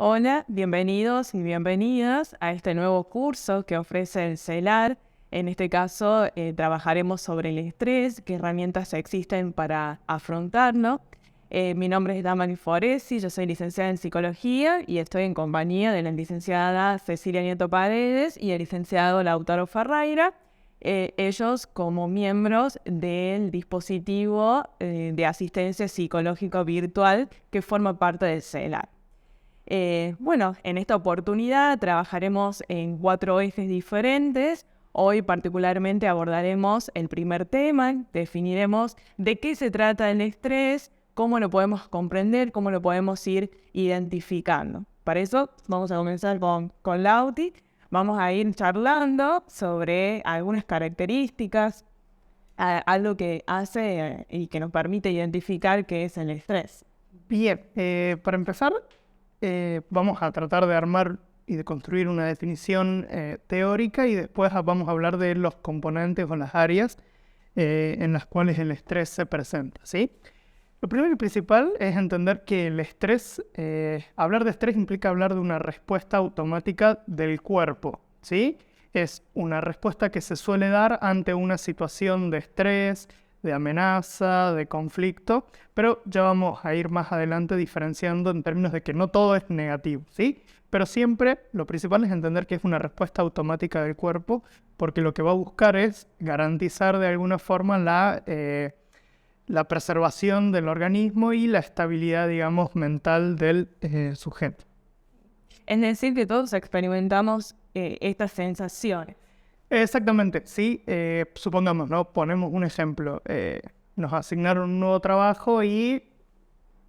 Hola, bienvenidos y bienvenidas a este nuevo curso que ofrece el CELAR. En este caso, trabajaremos sobre el estrés, qué herramientas existen para afrontarlo. Mi nombre es Damari Foresi, yo soy licenciada en Psicología y estoy en compañía de la licenciada Cecilia Nieto Paredes y el licenciado Lautaro Ferreira, ellos como miembros del dispositivo de asistencia psicológico virtual que forma parte del CELAR. En esta oportunidad trabajaremos en 4 ejes diferentes. Hoy particularmente abordaremos el primer tema, definiremos de qué se trata el estrés, cómo lo podemos comprender, cómo lo podemos ir identificando. Para eso vamos a comenzar con Lauti. Vamos a ir charlando sobre algunas características, algo que hace y que nos permite identificar qué es el estrés. Bien, para empezar, vamos a tratar de armar y de construir una definición teórica y después vamos a hablar de los componentes o las áreas en las cuales el estrés se presenta, ¿sí? Lo primero y principal es entender que el estrés, hablar de estrés implica hablar de una respuesta automática del cuerpo, ¿sí? Es una respuesta que se suele dar ante una situación de estrés, de amenaza, de conflicto, pero ya vamos a ir más adelante diferenciando en términos de que no todo es negativo, ¿sí? Pero siempre lo principal es entender que es una respuesta automática del cuerpo, porque lo que va a buscar es garantizar de alguna forma la preservación del organismo y la estabilidad, digamos, mental del sujeto. Es decir, que todos experimentamos estas sensaciones. Exactamente, sí. Supongamos, ¿no? Ponemos un ejemplo. Nos asignaron un nuevo trabajo y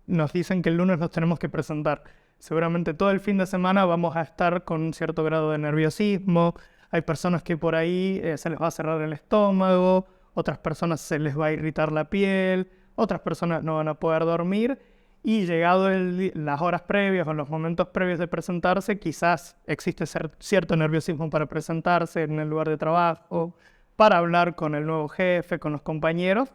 nos dicen que el lunes nos tenemos que presentar. Seguramente todo el fin de semana vamos a estar con un cierto grado de nerviosismo. Hay personas que por ahí se les va a cerrar el estómago, otras personas se les va a irritar la piel, otras personas no van a poder dormir. Y llegado las horas previas o los momentos previos de presentarse, quizás existe cierto nerviosismo para presentarse en el lugar de trabajo, para hablar con el nuevo jefe, con los compañeros.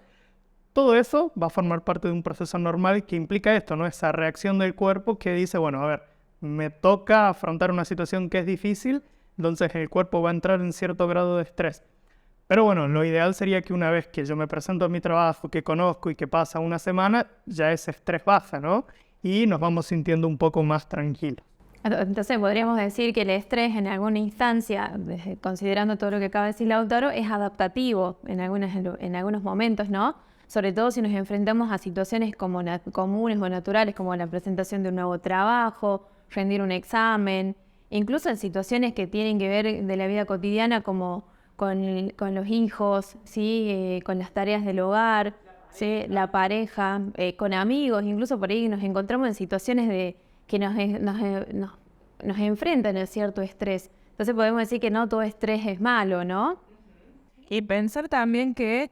Todo eso va a formar parte de un proceso normal que implica esto, ¿no? Esa reacción del cuerpo que dice, bueno, a ver, me toca afrontar una situación que es difícil, entonces el cuerpo va a entrar en cierto grado de estrés. Pero bueno, lo ideal sería que una vez que yo me presento a mi trabajo, que conozco y que pasa una semana, ya ese estrés baja, ¿no? Y nos vamos sintiendo un poco más tranquilos. Entonces podríamos decir que el estrés en alguna instancia, considerando todo lo que acaba de decir Lautaro, es adaptativo en algunos momentos, ¿no? Sobre todo si nos enfrentamos a situaciones comunes o naturales, como la presentación de un nuevo trabajo, rendir un examen, incluso en situaciones que tienen que ver de la vida cotidiana como con los hijos, ¿sí? Con las tareas del hogar, ¿sí? La pareja, con amigos, incluso por ahí nos encontramos en situaciones que nos enfrentan a cierto estrés. Entonces podemos decir que no todo estrés es malo, ¿no? Y pensar también que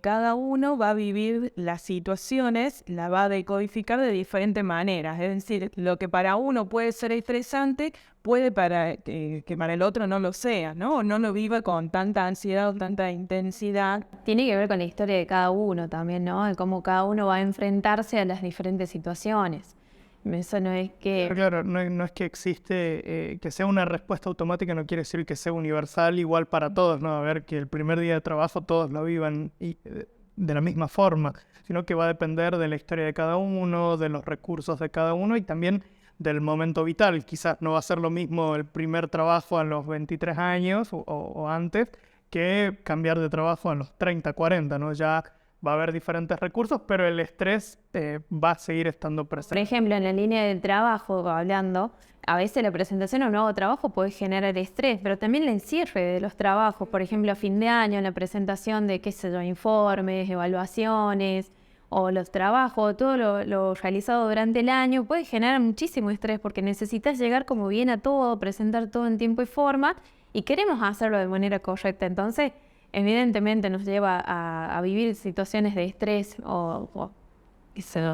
cada uno va a vivir las situaciones, la va a decodificar de diferentes maneras. Es decir, lo que para uno puede ser estresante, puede que para el otro no lo sea, ¿no? O no lo viva con tanta ansiedad o tanta intensidad. Tiene que ver con la historia de cada uno también, ¿no? De cómo cada uno va a enfrentarse a las diferentes situaciones. Eso no es que... Claro, no es que existe, que sea una respuesta automática, no quiere decir que sea universal igual para todos, ¿no? A ver, que el primer día de trabajo todos lo vivan de la misma forma, sino que va a depender de la historia de cada uno, de los recursos de cada uno y también del momento vital. Quizás no va a ser lo mismo el primer trabajo a los 23 años o antes que cambiar de trabajo a los 30, 40, ¿no? Ya va a haber diferentes recursos, pero el estrés va a seguir estando presente. Por ejemplo, en la línea del trabajo, hablando, a veces la presentación a un nuevo trabajo puede generar estrés, pero también el encierre de los trabajos, por ejemplo, a fin de año, la presentación de, qué sé yo, informes, evaluaciones, o los trabajos, todo lo realizado durante el año, puede generar muchísimo estrés porque necesitas llegar como bien a todo, presentar todo en tiempo y forma, y queremos hacerlo de manera correcta. Entonces, evidentemente nos lleva a vivir situaciones de estrés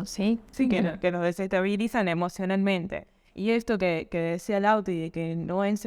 ¿sí? Sí, que nos desestabilizan emocionalmente. Y esto que decía Lauti, de que no es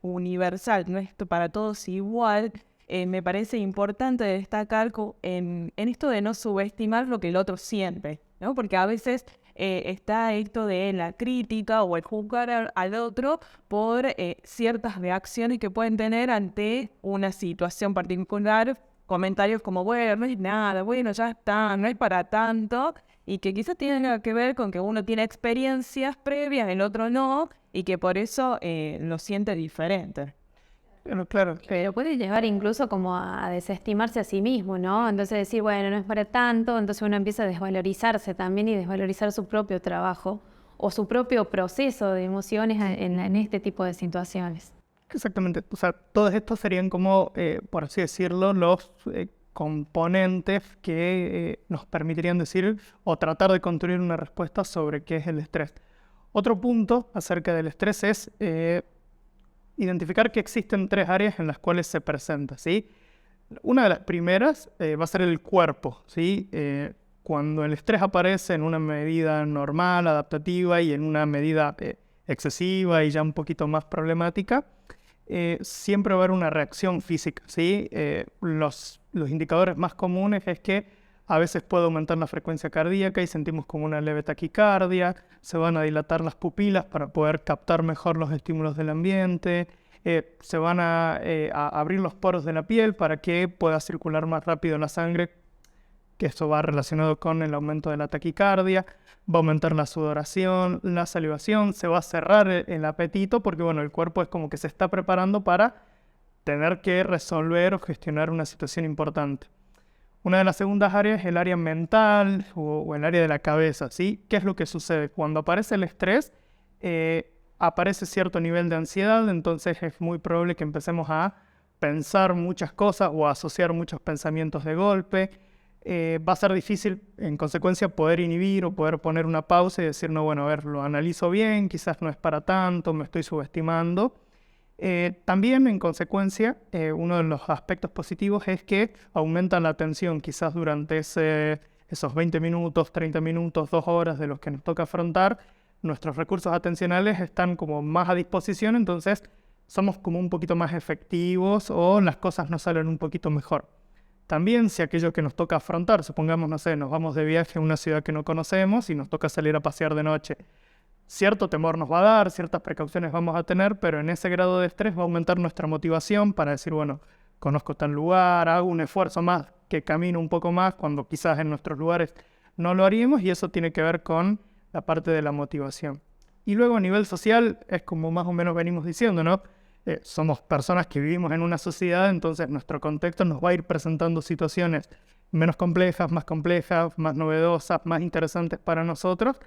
universal, no es para todos igual, me parece importante destacar en esto de no subestimar lo que el otro siente, ¿no? Porque a veces está esto de la crítica o el juzgar al otro por ciertas reacciones que pueden tener ante una situación particular, comentarios como, bueno, no es nada, bueno, ya está, no es para tanto, y que quizás tienen que ver con que uno tiene experiencias previas, el otro no, y que por eso lo siente diferente. Bueno, claro. Pero puede llevar incluso como a desestimarse a sí mismo, ¿no? Entonces decir, bueno, no es para tanto, entonces uno empieza a desvalorizarse también y desvalorizar su propio trabajo o su propio proceso de emociones en este tipo de situaciones. Exactamente. O sea, todos estos serían como, por así decirlo, los componentes que nos permitirían decir o tratar de construir una respuesta sobre qué es el estrés. Otro punto acerca del estrés es identificar que existen 3 áreas en las cuales se presenta, ¿sí? Una de las primeras va a ser el cuerpo, ¿sí? Cuando el estrés aparece en una medida normal, adaptativa y en una medida excesiva y ya un poquito más problemática, siempre va a haber una reacción física, ¿sí? Los indicadores más comunes es que a veces puede aumentar la frecuencia cardíaca y sentimos como una leve taquicardia, se van a dilatar las pupilas para poder captar mejor los estímulos del ambiente, se van a abrir los poros de la piel para que pueda circular más rápido la sangre, que esto va relacionado con el aumento de la taquicardia, va a aumentar la sudoración, la salivación, se va a cerrar el apetito porque bueno, el cuerpo es como que se está preparando para tener que resolver o gestionar una situación importante. Una de las segundas áreas es el área mental o el área de la cabeza, ¿sí? ¿Qué es lo que sucede? Cuando aparece el estrés, aparece cierto nivel de ansiedad, entonces es muy probable que empecemos a pensar muchas cosas o a asociar muchos pensamientos de golpe. Va a ser difícil, en consecuencia, poder inhibir o poder poner una pausa y decir, no, bueno, a ver, lo analizo bien, quizás no es para tanto, me estoy subestimando. También, en consecuencia, uno de los aspectos positivos es que aumenta la atención quizás durante esos 20 minutos, 30 minutos, 2 horas de los que nos toca afrontar. Nuestros recursos atencionales están como más a disposición, entonces somos como un poquito más efectivos o las cosas nos salen un poquito mejor. También si aquello que nos toca afrontar, supongamos, no sé, nos vamos de viaje a una ciudad que no conocemos y nos toca salir a pasear de noche. Cierto temor nos va a dar, ciertas precauciones vamos a tener, pero en ese grado de estrés va a aumentar nuestra motivación para decir, bueno, conozco tal lugar, hago un esfuerzo más, que camino un poco más, cuando quizás en nuestros lugares no lo haríamos, y eso tiene que ver con la parte de la motivación. Y luego a nivel social, es como más o menos venimos diciendo, ¿no? Somos personas que vivimos en una sociedad, entonces nuestro contexto nos va a ir presentando situaciones menos complejas, más novedosas, más interesantes para nosotros,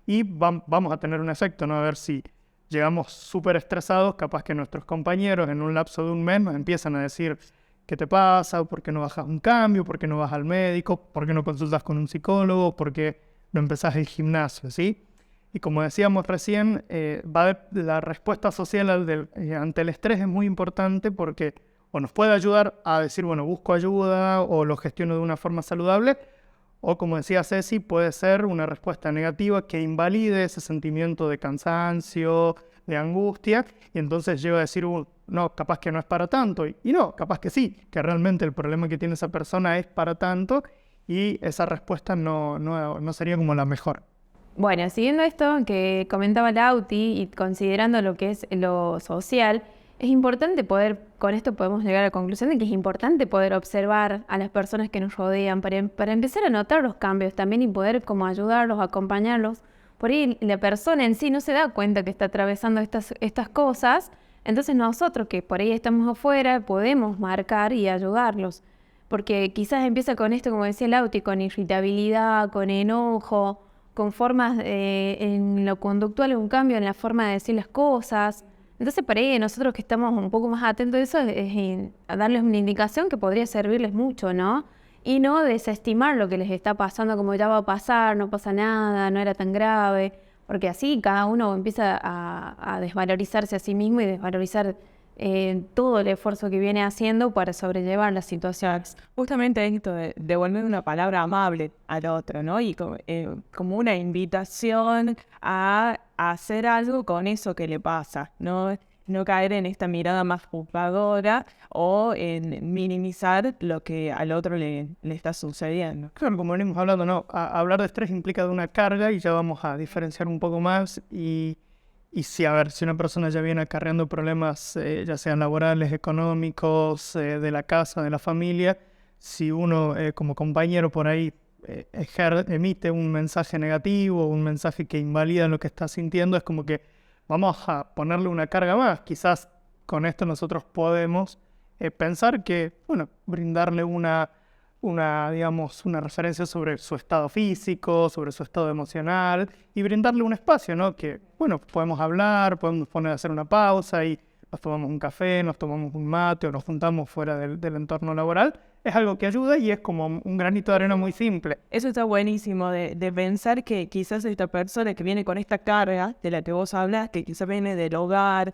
y vamos a tener un efecto, ¿no? A ver si llegamos súper estresados, capaz que nuestros compañeros en un lapso de un mes nos empiezan a decir ¿qué te pasa? ¿Por qué no bajas un cambio? ¿Por qué no vas al médico? ¿Por qué no consultas con un psicólogo? ¿Por qué no empezás el gimnasio? ¿Sí? Y como decíamos recién, la respuesta social ante el estrés es muy importante porque o nos puede ayudar a decir, bueno, busco ayuda o lo gestiono de una forma saludable, o como decía Ceci, puede ser una respuesta negativa que invalide ese sentimiento de cansancio, de angustia, y entonces lleva a decir, no, capaz que no es para tanto, y no, capaz que sí, que realmente el problema que tiene esa persona es para tanto, y esa respuesta no sería como la mejor. Bueno, siguiendo esto que comentaba Lauti y considerando lo que es lo social, es importante con esto podemos llegar a la conclusión de que es importante poder observar a las personas que nos rodean para empezar a notar los cambios también y poder como ayudarlos, acompañarlos. Por ahí la persona en sí no se da cuenta que está atravesando estas cosas, entonces nosotros que por ahí estamos afuera podemos marcar y ayudarlos. Porque quizás empieza con esto, como decía Lauti, con irritabilidad, con enojo, con formas en lo conductual, un cambio en la forma de decir las cosas. Entonces, para ahí nosotros que estamos un poco más atentos a eso, es a darles una indicación que podría servirles mucho, ¿no? Y no desestimar lo que les está pasando como ya va a pasar, no pasa nada, no era tan grave, porque así cada uno empieza a desvalorizarse a sí mismo y desvalorizar todo el esfuerzo que viene haciendo para sobrellevar las situaciones. Justamente esto de devolver una palabra amable al otro, ¿no? Y como una invitación a hacer algo con eso que le pasa, ¿no? no caer en esta mirada más juzgadora o en minimizar lo que al otro le está sucediendo. Claro, como venimos hablando, ¿no? Hablar de estrés implica de una carga y ya vamos a diferenciar un poco más y si, a ver, si una persona ya viene acarreando problemas, ya sean laborales, económicos, de la casa, de la familia, si uno como compañero por ahí emite un mensaje negativo, un mensaje que invalida lo que está sintiendo, es como que vamos a ponerle una carga más. Quizás con esto nosotros podemos pensar que, bueno, brindarle digamos, una referencia sobre su estado físico, sobre su estado emocional y brindarle un espacio, ¿no? Que, bueno, podemos hablar, podemos poner a hacer una pausa y nos tomamos un café, nos tomamos un mate o nos juntamos fuera del entorno laboral. Es algo que ayuda y es como un granito de arena muy simple. Eso está buenísimo de pensar que quizás esta persona que viene con esta carga de la que vos hablas, que quizás viene del hogar,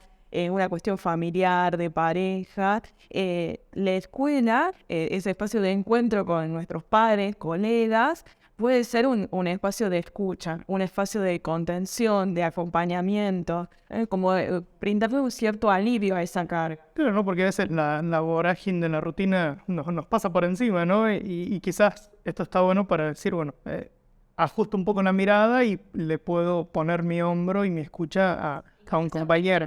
una cuestión familiar, de pareja, la escuela, ese espacio de encuentro con nuestros pares, colegas, puede ser un espacio de escucha, un espacio de contención, de acompañamiento, como brindarle un cierto alivio a esa carga. Claro, ¿no? Porque a veces la vorágine de la rutina nos pasa por encima, ¿no? Y quizás esto está bueno para decir, bueno, ajusto un poco la mirada y le puedo poner mi hombro y mi escucha a un compañero.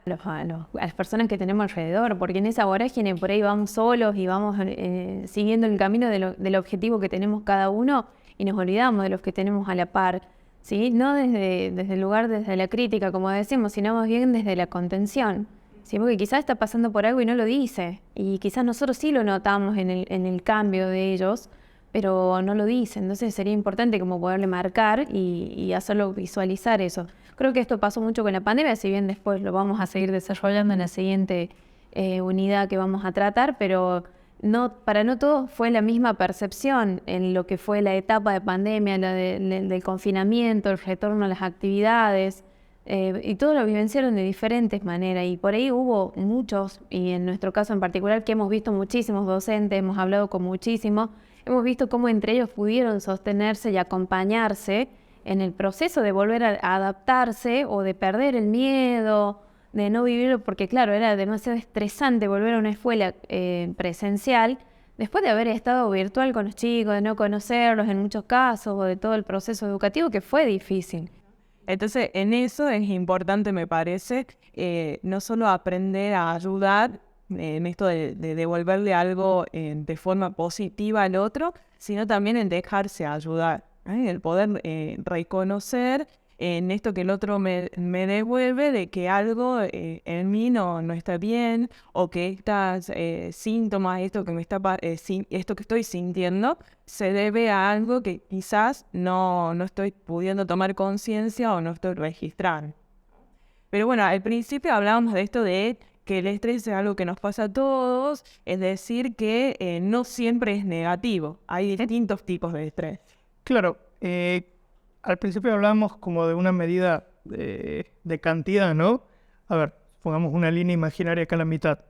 A las personas que tenemos alrededor, porque en esa vorágine por ahí vamos solos y vamos siguiendo el camino del objetivo que tenemos cada uno y nos olvidamos de los que tenemos a la par, ¿sí? No desde el lugar, desde la crítica, como decimos, sino más bien desde la contención, ¿sí? Porque quizás está pasando por algo y no lo dice, y quizás nosotros sí lo notamos en el cambio de ellos, pero no lo dice. Entonces sería importante como poderle marcar y hacerlo visualizar eso. Creo que esto pasó mucho con la pandemia, si bien después lo vamos a seguir desarrollando en la siguiente unidad que vamos a tratar, pero para no todos fue la misma percepción en lo que fue la etapa de pandemia, del confinamiento, el retorno a las actividades, y todos lo vivenciaron de diferentes maneras. Y por ahí hubo muchos, y en nuestro caso en particular, que hemos visto muchísimos docentes, hemos hablado con muchísimos, hemos visto cómo entre ellos pudieron sostenerse y acompañarse en el proceso de volver a adaptarse o de perder el miedo, de no vivirlo, porque claro, era demasiado estresante volver a una escuela presencial, después de haber estado virtual con los chicos, de no conocerlos en muchos casos, o de todo el proceso educativo que fue difícil. Entonces, en eso es importante, me parece, no solo aprender a ayudar en esto de devolverle algo de forma positiva al otro, sino también en dejarse ayudar. El poder reconocer en esto que el otro me devuelve de que algo en mí no está bien o que estos síntomas, esto que estoy sintiendo, se debe a algo que quizás no estoy pudiendo tomar conciencia o no estoy registrando. Pero bueno, al principio hablábamos de esto de que el estrés es algo que nos pasa a todos, es decir, que no siempre es negativo. Hay distintos tipos de estrés. Claro, al principio hablamos como de una medida de cantidad, ¿no? A ver, pongamos una línea imaginaria acá a la mitad.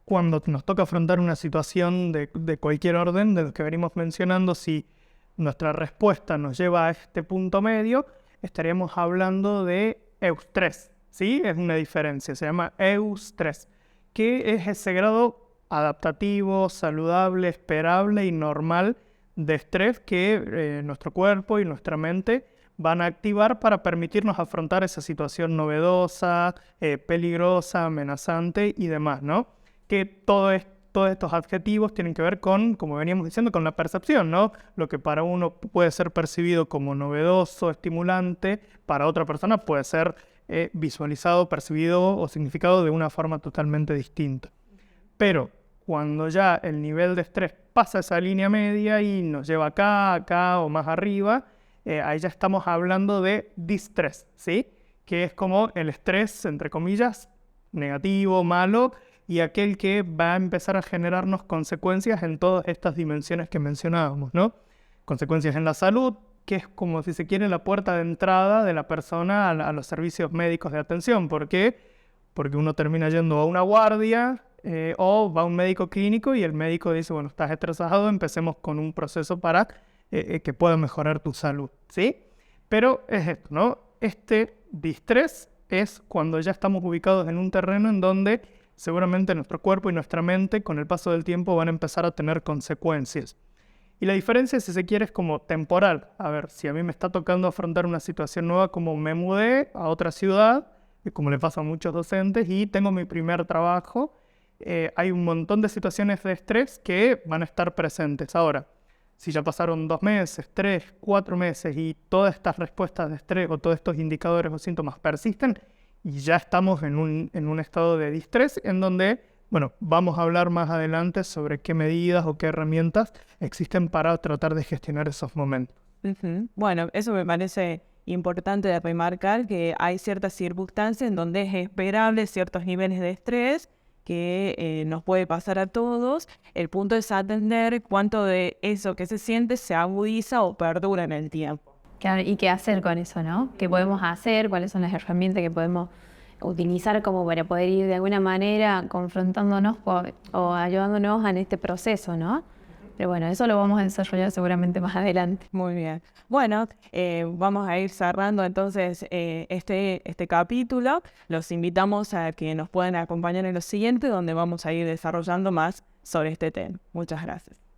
Cuando nos toca afrontar una situación de cualquier orden, de los que venimos mencionando, si nuestra respuesta nos lleva a este punto medio, estaríamos hablando de eustrés, ¿sí? Es una diferencia, se llama eustrés, que es ese grado adaptativo, saludable, esperable y normal de estrés que nuestro cuerpo y nuestra mente van a activar para permitirnos afrontar esa situación novedosa, peligrosa, amenazante y demás, ¿no? Que todos estos adjetivos tienen que ver con, como veníamos diciendo, con la percepción, ¿no? Lo que para uno puede ser percibido como novedoso, estimulante, para otra persona puede ser visualizado, percibido o significado de una forma totalmente distinta. Pero cuando ya el nivel de estrés pasa esa línea media y nos lleva acá o más arriba, ahí ya estamos hablando de distrés, ¿sí? Que es como el estrés, entre comillas, negativo, malo, y aquel que va a empezar a generarnos consecuencias en todas estas dimensiones que mencionábamos, ¿no? Consecuencias en la salud, que es como si se quiere la puerta de entrada de la persona a los servicios médicos de atención. ¿Por qué? Porque uno termina yendo a una guardia o va a un médico clínico y el médico dice, bueno, estás estresado, empecemos con un proceso para que pueda mejorar tu salud, ¿sí? Pero es esto, ¿no? Este distrés es cuando ya estamos ubicados en un terreno en donde seguramente nuestro cuerpo y nuestra mente con el paso del tiempo van a empezar a tener consecuencias. Y la diferencia, si se quiere, es como temporal. A ver, si a mí me está tocando afrontar una situación nueva, como me mudé a otra ciudad, y como le pasa a muchos docentes, y tengo mi primer trabajo, hay un montón de situaciones de estrés que van a estar presentes. Ahora, si ya pasaron 2 meses, 3, 4 meses y todas estas respuestas de estrés o todos estos indicadores o síntomas persisten, y ya estamos en un estado de distrés en donde, bueno, vamos a hablar más adelante sobre qué medidas o qué herramientas existen para tratar de gestionar esos momentos. Bueno, eso me parece importante de remarcar, que hay ciertas circunstancias en donde es esperable ciertos niveles de estrés que nos puede pasar a todos. El punto es atender cuánto de eso que se siente se agudiza o perdura en el tiempo. Claro, y qué hacer con eso, ¿no? ¿Qué podemos hacer? ¿Cuáles son las herramientas que podemos utilizar como para poder ir de alguna manera confrontándonos o ayudándonos en este proceso, ¿no? Pero bueno, eso lo vamos a desarrollar seguramente más adelante. Muy bien. Bueno, vamos a ir cerrando entonces este capítulo. Los invitamos a que nos puedan acompañar en lo siguiente, donde vamos a ir desarrollando más sobre este tema. Muchas gracias.